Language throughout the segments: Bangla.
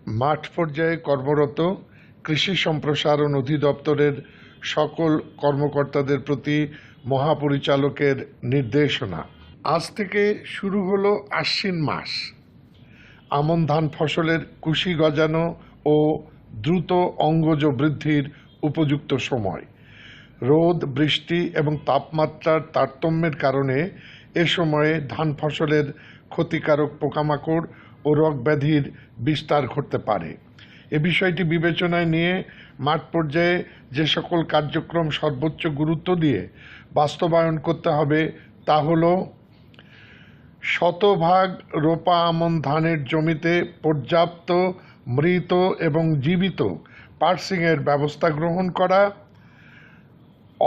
মাঠ পর্যায়ে কর্মরত কৃষি সম্প্রসারণ অধিদপ্তরের সকল কর্মকর্তাদের প্রতি মহাপরিচালকের নির্দেশনা। আজ থেকে শুরু হলো আশ্বিন মাস। আমন ধান ফসলের কুশি গজানো ও দ্রুত অঙ্গজ বৃদ্ধির উপযুক্ত সময়। রোদ, বৃষ্টি এবং তাপমাত্রার তারতম্যের কারণে এ সময়ে ধান ফসলের ক্ষতিকারক পোকামাকড় ও রোগব্যাধির বিস্তার ঘটতে পারে। এ বিষয়টি বিবেচনায় নিয়ে মাঠ পর্যায়ে যে সকল কার্যক্রম সর্বোচ্চ গুরুত্ব দিয়ে বাস্তবায়ন করতে হবে তা হলো: শতভাগ রোপা আমন ধানের জমিতে পর্যাপ্ত মৃত এবং জীবিত পার্সিংয়ের ব্যবস্থা গ্রহণ করা,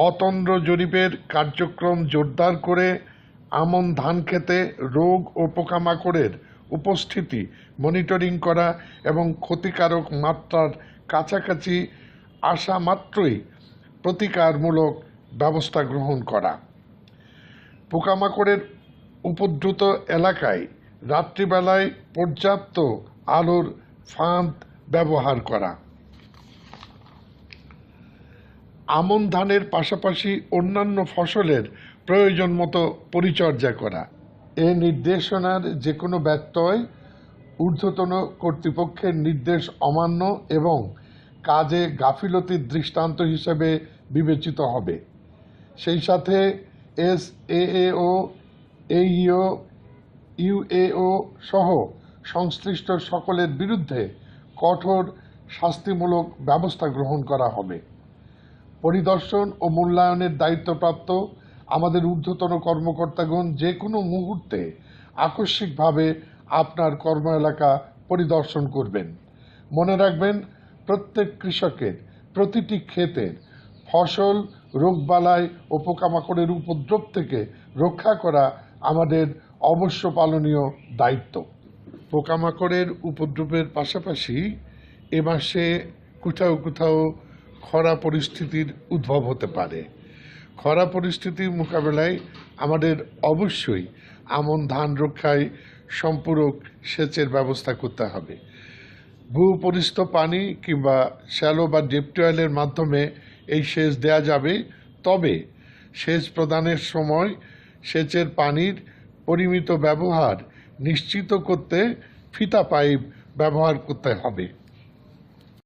অতন্দ্র জরিপের কার্যক্রম জোরদার করে আমন ধান খেতে রোগ ও পোকামাকড়ের উপস্থিতি মনিটরিং করা এবং ক্ষতিকারক মাত্রার কাছাকাছি আসা মাত্রই প্রতিকারমূলক ব্যবস্থা গ্রহণ করা। পোকামাকড়ের উপদ্রুত এলাকায় রাত্রিবেলায় পর্যাপ্ত আলোর ফাঁদ ব্যবহার করা। আমন ধানের পাশাপাশি অন্যান্য ফসলের প্রয়োজন মতো পরিচর্যা করা। এ নির্দেশনার যে কোনো ব্যত্যয় ঊর্ধ্বতন কর্তৃপক্ষের নির্দেশ অমান্য এবং কাজে গাফিলতির দৃষ্টান্ত হিসেবে বিবেচিত হবে। সেই সাথে SAAO, AEO, UAO সহ সংশ্লিষ্ট সকলের বিরুদ্ধে কঠোর শাস্তিমূলক ব্যবস্থা গ্রহণ করা হবে। পরিদর্শন ও মূল্যায়নের দায়িত্বপ্রাপ্ত আমাদের ঊর্ধ্বতন কর্মকর্তাগণ যে কোনো মুহূর্তে আকস্মিকভাবে আপনার কর্ম এলাকা পরিদর্শন করবেন। মনে রাখবেন, প্রত্যেক কৃষকের প্রতিটি ক্ষেতের ফসল রোগবালাই ও পোকামাকড়ের উপদ্রব থেকে রক্ষা করা আমাদের অবশ্য পালনীয় দায়িত্ব। পোকামাকড়ের উপদ্রবের পাশাপাশি এ মাসে কোথাও কোথাও খরা পরিস্থিতির উদ্ভব হতে পারে। খরা পরিস্থিতির মোকাবেলায় আমাদের অবশ্যই আমন ধান রক্ষায় সম্পূরক সেচের ব্যবস্থা করতে হবে। ভূপরিস্থ পানি কিংবা শ্যালো বা ডিপ টিউবওয়েলের মাধ্যমে এই সেচ দেয়া যাবে, তবে সেচ প্রদানের সময় সেচের পানির পরিমিত ব্যবহার নিশ্চিত করতে ফিতা পাইপ ব্যবহার করতে হবে।